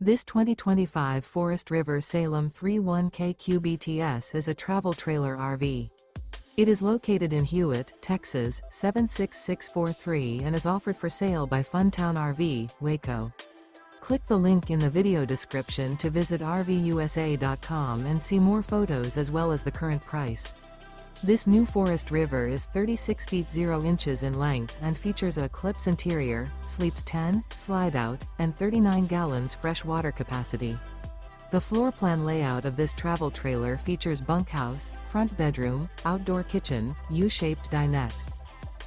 This 2025 Forest River Salem 31K BTS is a travel trailer RV. It is located in Hewitt, Texas, 76643 and is offered for sale by Funtown RV, Waco. Click the link in the video description to visit RVUSA.com and see more photos as well as the current price. This new Forest River is 36 feet 0 inches in length and features a ECLIPSE interior, sleeps 10, Slideout, and 39 gallons fresh water capacity. The floor plan layout of this travel trailer features bunkhouse, front bedroom, outdoor kitchen, U-shaped dinette.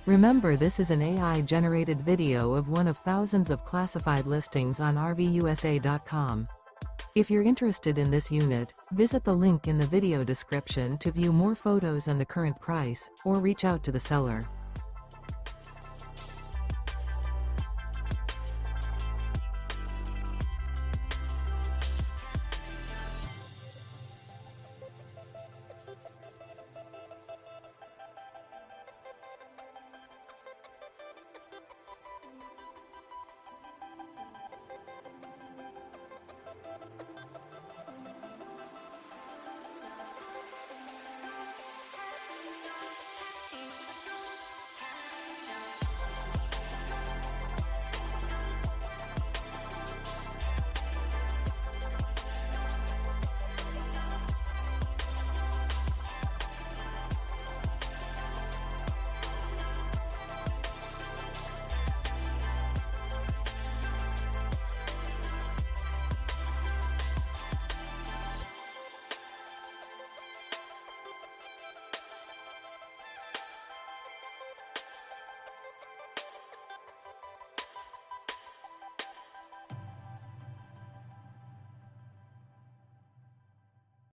Remember, this is an AI-generated video of one of thousands of classified listings on RVUSA.com. If you're interested in this unit, visit the link in the video description to view more photos and the current price, or reach out to the seller.